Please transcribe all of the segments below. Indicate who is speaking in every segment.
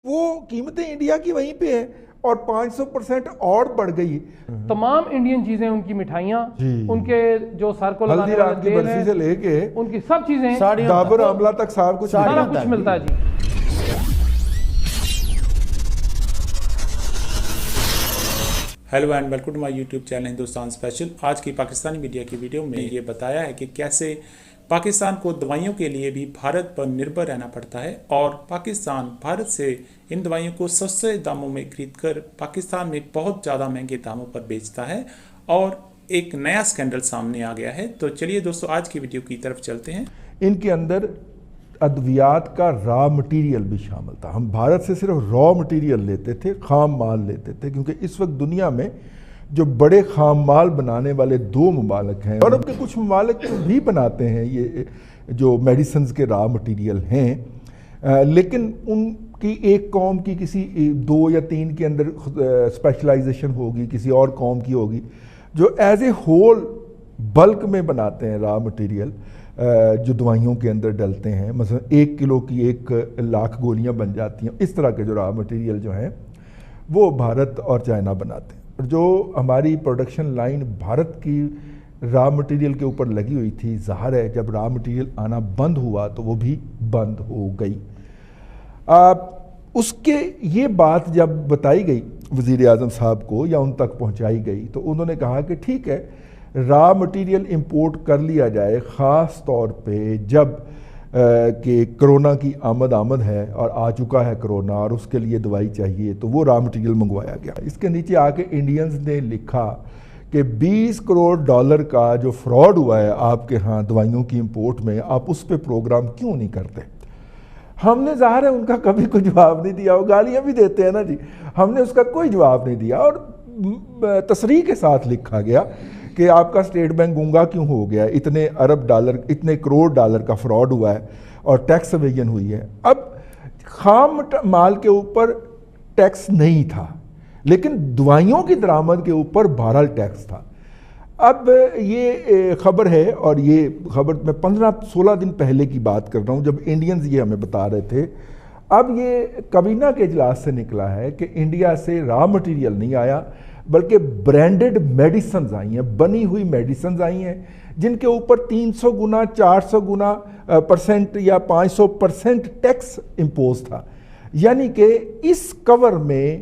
Speaker 1: وہ قیمتیں انڈیا کی وہیں پہ ہیں اور 500% اور بڑھ گئی.
Speaker 2: تمام انڈین چیزیں، ان کی مٹھائیاں، ان کے جو سر کو لگانے
Speaker 1: ہلدی رام کی برفی سے لے کے
Speaker 2: ان کی سب چیزیں،
Speaker 1: ڈابر آملہ تک سب کچھ
Speaker 2: سارا کچھ ملتا ہے. جی
Speaker 3: hello and welcome to my YouTube channel Hindustan special. آج کی پاکستانی میڈیا کی ویڈیو میں یہ بتایا ہے کہ کیسے پاکستان کو دوائیوں کے لیے بھی بھارت پر نربھر رہنا پڑتا ہے اور پاکستان بھارت سے ان دوائیوں کو سستے داموں میں خرید کر پاکستان میں بہت زیادہ مہنگے داموں پر بیچتا ہے اور ایک نیا سکینڈل سامنے آ گیا ہے. تو چلیے دوستو آج کی ویڈیو کی طرف چلتے ہیں.
Speaker 1: ان کے اندر ادویات کا را مٹیریل بھی شامل تھا. ہم بھارت سے صرف را مٹیریل لیتے تھے، خام مال لیتے تھے، کیونکہ اس وقت دنیا میں جو بڑے خام مال بنانے والے دو ممالک ہیں، یورپ کے کچھ ممالک بھی بناتے ہیں یہ جو میڈیسنز کے را مٹیریل ہیں، لیکن ان کی ایک قوم کی کسی 2 یا 3 کے اندر اسپیشلائزیشن ہوگی، کسی اور قوم کی ہوگی جو ایز اے ہول بلک میں بناتے ہیں را مٹیریل جو دوائیوں کے اندر ڈلتے ہیں. مثلا 1 کلو کی 1 لاکھ گولیاں بن جاتی ہیں. اس طرح کے جو را مٹیریل جو ہیں وہ بھارت اور چائنا بناتے ہیں. جو ہماری پروڈکشن لائن بھارت کی را مٹیریل کے اوپر لگی ہوئی تھی، ظاہر ہے جب را مٹیریل آنا بند ہوا تو وہ بھی بند ہو گئی. اس کے یہ بات جب بتائی گئی وزیر اعظم صاحب کو یا ان تک پہنچائی گئی تو انہوں نے کہا کہ ٹھیک ہے را مٹیریل امپورٹ کر لیا جائے، خاص طور پہ جب کہ کرونا کی آمد ہے اور آ چکا ہے کرونا اور اس کے لیے دوائی چاہیے، تو وہ را مٹیریل منگوایا گیا. اس کے نیچے آ کے انڈینز نے لکھا کہ $20 کروڑ کا جو فراڈ ہوا ہے آپ کے ہاں دوائیوں کی امپورٹ میں، آپ اس پہ پروگرام کیوں نہیں کرتے. ہم نے ظاہر ہے ان کا کبھی کوئی جواب نہیں دیا. وہ گالیاں بھی دیتے ہیں نا جی، ہم نے اس کا کوئی جواب نہیں دیا اور تصریح کے ساتھ لکھا گیا کہ آپ کا اسٹیٹ بینک گنگا کیوں ہو گیا، اتنے ارب ڈالر، اتنے کروڑ ڈالر کا فراڈ ہوا ہے اور ٹیکس ایویژن ہوئی ہے. اب خام مال کے اوپر ٹیکس نہیں تھا لیکن دوائیوں کی درآمد کے اوپر بہرحال ٹیکس تھا. اب یہ خبر ہے اور یہ خبر میں 15-16 دن پہلے کی بات کر رہا ہوں جب انڈینز یہ ہمیں بتا رہے تھے. اب یہ کابینہ کے اجلاس سے نکلا ہے کہ انڈیا سے را مٹیریل نہیں آیا بلکہ برانڈڈ میڈیسنز آئی ہیں، بنی ہوئی میڈیسنز آئی ہیں جن کے اوپر 300 گنا 400 گنا % یا 500% ٹیکس امپوز تھا. یعنی کہ اس کور میں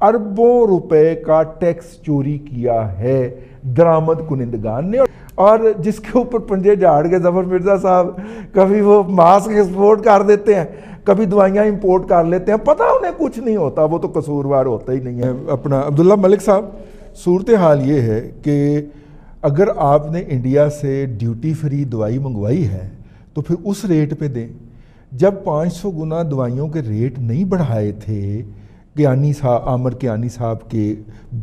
Speaker 1: اربوں روپے کا ٹیکس چوری کیا ہے درآمد کنندگان نے. اور جس کے اوپر پنجے جھاڑ کے ظفر مرزا صاحب کبھی وہ ماسک ایکسپورٹ کر دیتے ہیں، کبھی دوائیاں امپورٹ کر لیتے ہیں، پتہ انہیں کچھ نہیں ہوتا، وہ تو قصوروار ہوتا ہی نہیں ہے. اپنا عبداللہ ملک صاحب، صورتحال یہ ہے کہ اگر آپ نے انڈیا سے ڈیوٹی فری دوائی منگوائی ہے تو پھر اس ریٹ پہ دیں. جب 500 گنا دوائیوں کے ریٹ نہیں بڑھائے تھے عامر کیانی صاحب کے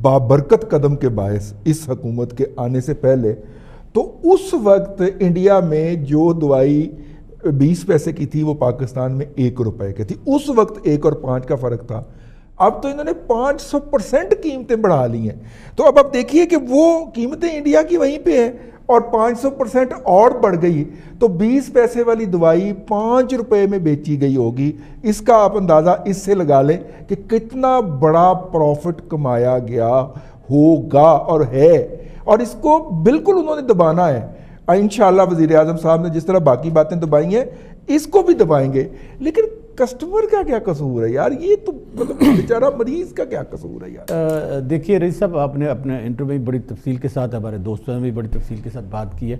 Speaker 1: بابرکت قدم کے باعث اس حکومت کے آنے سے پہلے، تو اس وقت انڈیا میں جو دوائی 20 پیسے کی تھی وہ پاکستان میں 1 روپے کی تھی. اس وقت 1 اور 5 کا فرق تھا. اب تو انہوں نے 500% قیمتیں بڑھا لی ہیں. تو اب آپ دیکھیے کہ وہ قیمتیں انڈیا کی وہیں پہ ہیں اور 500% اور بڑھ گئی تو 20 پیسے والی دوائی 5 روپے میں بیچی گئی ہوگی. اس کا آپ اندازہ اس سے لگا لیں کہ کتنا بڑا پروفٹ کمایا گیا ہوگا اور ہے، اور اس کو بالکل انہوں نے دبانا ہے. انشاءاللہ وزیر اعظم صاحب نے جس طرح باقی باتیں دبائی ہیں اس کو بھی دبائیں گے. لیکن کسٹمر کا کیا قصور ہے یار؟ یہ تو بیچارہ مریض کا کیا قصور ہے یار؟
Speaker 4: دیکھیے رئیس صاحب، آپ نے اپنے انٹرویو میں بڑی تفصیل کے ساتھ، ہمارے دوستوں نے بھی بڑی تفصیل کے ساتھ بات کی ہے.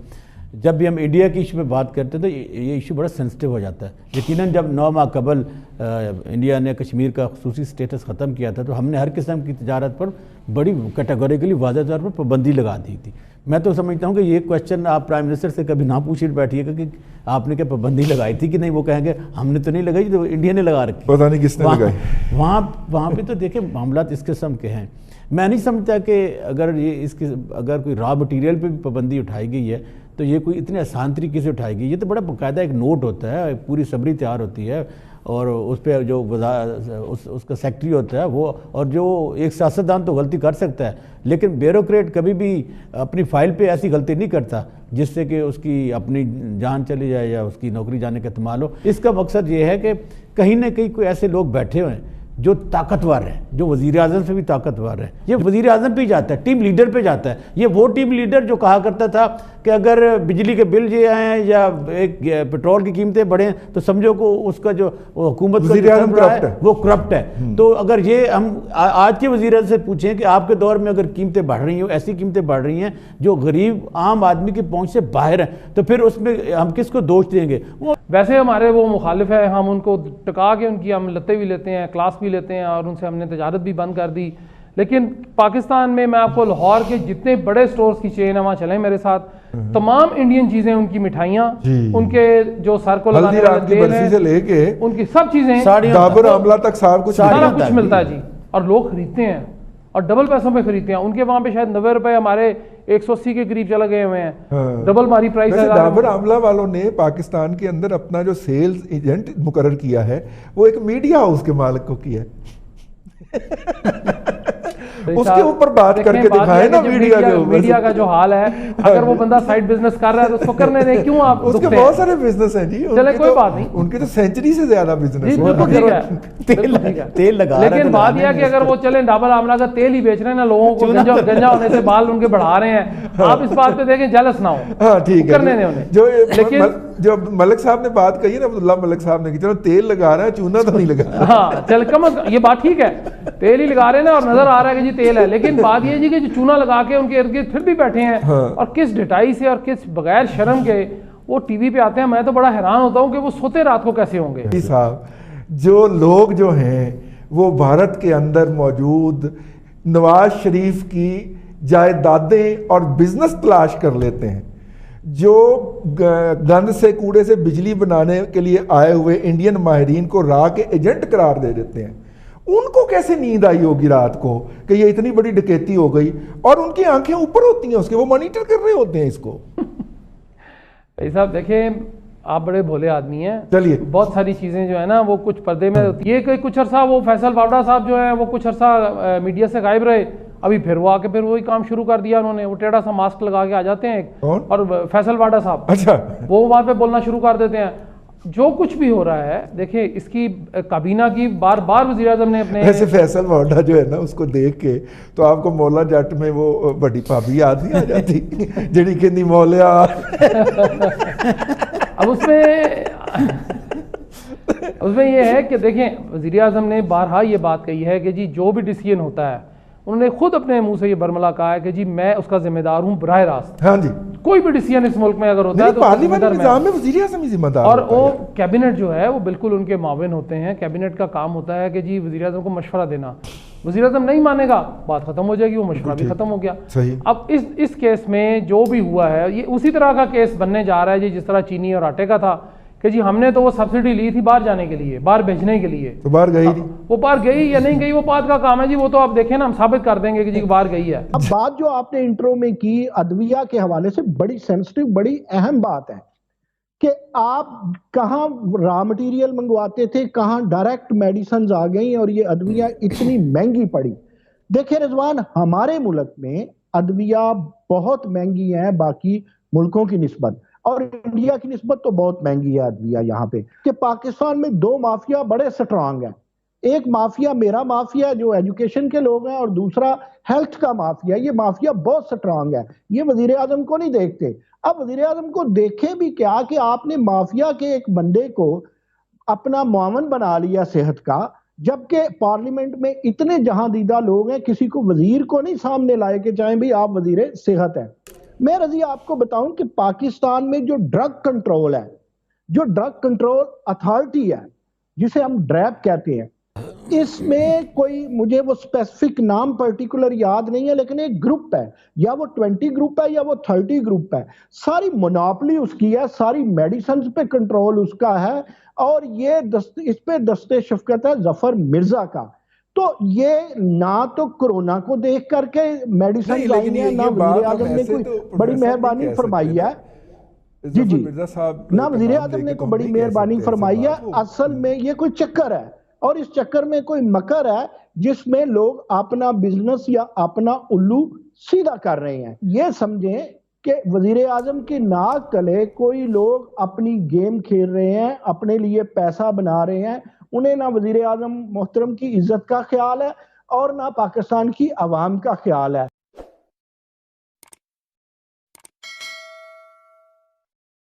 Speaker 4: جب بھی ہم انڈیا کی ایشو میں بات کرتے ہیں تو یہ ایشو بڑا سینسٹیو ہو جاتا ہے. یقیناً جب 9 ماہ قبل انڈیا نے کشمیر کا خصوصی سٹیٹس ختم کیا تھا تو ہم نے ہر قسم کی تجارت پر بڑی کیٹیگوریکلی واضح طور پر پابندی لگا دی تھی. میں تو سمجھتا ہوں کہ یہ کویسچن آپ پرائم منسٹر سے کبھی نہ پوچھ بیٹھیے گا کہ آپ نے کیا پابندی لگائی تھی کہ نہیں. وہ کہیں گے ہم نے تو نہیں لگائی، تو انڈیا نے لگا رکھی،
Speaker 1: پتہ نہیں کس نے لگائی.
Speaker 4: وہاں پہ تو دیکھیں معاملات اس قسم کے ہیں. میں نہیں سمجھتا کہ اگر کوئی را مٹیریل پہ بھی پابندی اٹھائی گئی ہے تو یہ کوئی اتنے آسان طریقے سے اٹھائی گئی. یہ تو بڑا باقاعدہ ایک نوٹ ہوتا ہے، پوری سمری تیار ہوتی ہے اور اس پہ جو اس کا سیکٹری ہوتا ہے وہ، اور جو ایک سیاستدان تو غلطی کر سکتا ہے لیکن بیوروکریٹ کبھی بھی اپنی فائل پہ ایسی غلطی نہیں کرتا جس سے کہ اس کی اپنی جان چلی جائے یا اس کی نوکری جانے کا احتمال ہو. اس کا مقصد یہ ہے کہ کہیں نہ کہیں کوئی ایسے لوگ بیٹھے ہوئے ہیں جو طاقتور ہے, جو وزیر اعظم سے بھی طاقتور ہے. یہ وزیر اعظم پہ جاتا ہے, ٹیم لیڈر پہ جاتا ہے. یہ وہ ٹیم لیڈر جو کہا کرتا تھا کہ اگر بجلی کے بل یہ آئیں یا ایک پیٹرول کی قیمتیں بڑھیں تو سمجھو کو اس کا جو حکومت کا
Speaker 1: وزیر اعظم کرپٹ ہے,
Speaker 4: وہ کرپٹ ہے. تو اگر یہ ہم آج کے وزیر اعظم سے پوچھیں کہ آپ کے دور میں اگر قیمتیں بڑھ رہی ہیں, ایسی قیمتیں بڑھ رہی ہیں جو غریب عام آدمی کی پہنچ سے باہر ہیں, تو پھر اس میں ہم کس کو دوش دیں گے؟
Speaker 2: ویسے ہمارے وہ مخالف ہے, ہم ان کو ٹکا کے ان کی ہم لتے بھی لیتے ہیں, کلاس بھی لیتے ہیں, اور ان سے ہم نے تجارت بھی بند کر دی. لیکن پاکستان میں آپ کو لاہور کے جتنے بڑے سٹورز کی چین ہے وہاں چلیں میرے ساتھ, تمام انڈین چیزیں, ان کی مٹھائیاں, ان کے جو سر کو لگانے والے تیل ہیں,
Speaker 1: سے لے کے
Speaker 2: ان کی سب چیزیں,
Speaker 1: ڈابر آملہ تک سارا
Speaker 2: کچھ ملتا ہے جی, اور لوگ خریدتے ہیں اور ڈبل پیسوں پہ خریدتے ہیں. ان کے وہاں پہ شاید 90 روپے, ہمارے 180 کے قریب چلے گئے ہوئے ہیں, ڈبل ماری پرائس ہے.
Speaker 1: ڈابر آملہ والوں نے پاکستان کے اندر اپنا جو سیلز ایجنٹ مقرر کیا ہے وہ ایک میڈیا ہاؤس کے مالک کو کیا ہے. اس کے اوپر بات کر کے دکھائے نا
Speaker 2: میڈیا کا جو حال ہے, اگر وہ بندہ سائڈ بزنس کر رہا ہے تو اس کو کرنے دیں, کیوں آپ
Speaker 1: اس کے بہت سارے بزنس ہیں جی,
Speaker 2: چلے کوئی بات نہیں,
Speaker 1: ان کے تو سینچری سے زیادہ بزنس
Speaker 2: ہے,
Speaker 4: تیل لگا.
Speaker 2: لیکن بات یہ ہے کہ اگر وہ چلیں ڈابر آملہ کا تیل ہی بیچ رہے ہیں نا, لوگوں کو گنجا ہونے سے بال ان کے بڑھا رہے ہیں, آپ اس بات پہ دیکھیں جیلس نہ ہو.
Speaker 1: ہاں ٹھیک ہے,
Speaker 2: کرنے دیں انہیں.
Speaker 1: لیکن جو ملک صاحب نے بات کہی نا, عبداللہ ملک صاحب نے کہ چلو تیل لگا رہا ہے, چونا تو نہیں لگا.
Speaker 2: ہاں چل کم از کم یہ بات ٹھیک ہے, تیل ہی لگا رہے ہیں نا اور نظر آ رہا ہے کہ جی تیل ہے, لیکن بات یہ جی کہ جو چونا لگا کے ان کے ارد گرد پھر بھی بیٹھے ہیں, اور کس ڈٹائی سے اور کس بغیر شرم کے وہ ٹی وی پہ آتے ہیں. میں تو بڑا حیران ہوتا ہوں کہ وہ سوتے رات کو کیسے ہوں گے.
Speaker 1: صاحب جو لوگ جو ہیں وہ بھارت کے اندر موجود نواز شریف کی جائیدادیں اور بزنس تلاش کر لیتے ہیں, جو گند سے کوڑے سے بجلی بنانے کے لیے آئے ہوئے انڈین ماہرین کو راہ کے ایجنٹ قرار دے دیتے ہیں, ان کو کیسے نیند آئی ہوگی رات کو کہ یہ اتنی بڑی ڈکیتی ہو گئی, اور ان کی آنکھیں اوپر ہوتی ہیں اس کے, وہ مانیٹر کر رہے ہوتے ہیں اس کو.
Speaker 2: بھائی صاحب دیکھیں, آپ بڑے بھولے آدمی ہیں,
Speaker 1: چلیے
Speaker 2: بہت ساری چیزیں جو ہے نا وہ کچھ پردے میں ہوتی ہے. یہ کہ کچھ عرصہ وہ فیصل واوڈا صاحب جو ہیں وہ کچھ عرصہ میڈیا سے غائب رہے, ابھی پھر وہ آ کے پھر وہی کام شروع کر دیا انہوں نے. وہ ٹیڑھا سا ماسک لگا کے آ جاتے ہیں, اور فیصل واوڈا صاحب,
Speaker 1: اچھا,
Speaker 2: وہ وہاں پہ بولنا شروع کر دیتے ہیں. جو کچھ بھی ہو رہا ہے دیکھیں, اس کی کابینہ کی بار بار وزیر اعظم نے اپنے,
Speaker 1: ایسے فیصل واوڈا جو ہے نا اس کو دیکھ کے تو آپ کو مولا جٹ میں وہ بڑی بھابھی یاد نہیں آ جاتی جڑی کہندی مولیا.
Speaker 2: اب اس میں یہ ہے کہ دیکھیں وزیر اعظم نے بارہا یہ بات کہی ہے کہ جی جو بھی ڈیسیژن ہوتا ہے, انہوں نے خود اپنے منہ سے یہ برملا کہا ہے کہ جی میں اس کا ذمہ دار ہوں براہ راست.
Speaker 1: ہاں جی,
Speaker 2: کوئی بھی ڈیسیژن اس ملک میں اگر ہوتا ہے تو
Speaker 1: پارلیمنٹ نظام میں وزیر اعظم ہی ذمہ دار,
Speaker 2: اور وہ کیبنٹ جو ہے وہ بالکل ان کے معاون ہوتے ہیں. کیبنٹ کا کام ہوتا ہے کہ جی وزیر اعظم کو مشورہ دینا, وزیر اعظم نہیں مانے گا بات ختم ہو جائے گی, وہ مشورہ بھی ختم ہو گیا. اب اس کیس میں جو بھی ہوا ہے یہ اسی طرح کا کیس بننے جا رہا ہے جی جس طرح چینی اور آٹے کا تھا کہ جی ہم نے تو وہ سبسڈی لی تھی باہر جانے کے لیے, باہر بھیجنے کے لیے,
Speaker 1: تو باہر گئی نہیں,
Speaker 2: وہ باہر گئی یا نہیں گئی وہ بات کا کام ہے جی, وہ تو آپ دیکھیں نا ہم ثابت کر دیں گے کہ جی باہر گئی ہے.
Speaker 5: اب بات جو آپ نے انٹرو میں کی ادویہ کے حوالے سے بڑی سینسٹیو, بڑی اہم بات ہے کہ آپ کہاں را مٹیریل منگواتے تھے, کہاں ڈائریکٹ میڈیسنز آ گئیں اور یہ ادویہ اتنی مہنگی پڑی. دیکھیں رضوان, ہمارے ملک میں ادویہ بہت مہنگی ہیں باقی ملکوں کی نسبت, اور انڈیا کی نسبت تو بہت مہنگی ہے ادویہ یہاں پہ. کہ پاکستان میں دو مافیا بڑے سٹرانگ ہیں, ایک مافیا میرا مافیا جو ایجوکیشن کے لوگ ہیں, اور دوسرا ہیلتھ کا مافیا. یہ مافیا بہت سٹرانگ ہے, یہ وزیر اعظم کو نہیں دیکھتے. اب وزیر اعظم کو دیکھے بھی کیا کہ آپ نے مافیا کے ایک بندے کو اپنا معاون بنا لیا صحت کا, جبکہ پارلیمنٹ میں اتنے جہاں دیدہ لوگ ہیں, کسی کو وزیر کو نہیں سامنے لائے کہ چاہیں بھی آپ وزیر صحت ہیں. میں رضی آپ کو بتاؤں کہ پاکستان میں جو ڈرگ کنٹرول ہے, جو ڈرگ کنٹرول اتھارٹی ہے جسے ہم ڈریپ کہتے ہیں, اس میں کوئی مجھے وہ اسپیسیفک نام پرٹیکولر یاد نہیں ہے, لیکن ایک گروپ ہے, یا وہ 20 گروپ ہے یا وہ 30 گروپ ہے, ساری مناپلی اس کی ہے, ساری میڈیسنز پہ کنٹرول اس کا ہے, اور یہ اس پہ دستے شفقت ہے ظفر مرزا کا. تو یہ نہ تو کرونا کو دیکھ کر کے میڈیسن لائی ہیں, نہ وزیر اعظم نے کوئی بڑی مہربانی فرمائی ہے, جی جی, نہ وزیر اعظم نے کوئی بڑی مہربانی فرمائی ہے. اصل میں یہ کوئی چکر ہے, اور اس چکر میں کوئی مکر ہے جس میں لوگ اپنا بزنس یا اپنا الو سیدھا کر رہے ہیں. یہ سمجھیں کہ وزیر اعظم کی ناک تلے کوئی لوگ اپنی گیم کھیل رہے ہیں, اپنے لیے پیسہ بنا رہے ہیں, انہیں نہ وزیر اعظم محترم کی عزت کا خیال ہے اور نہ پاکستان کی عوام کا خیال ہے.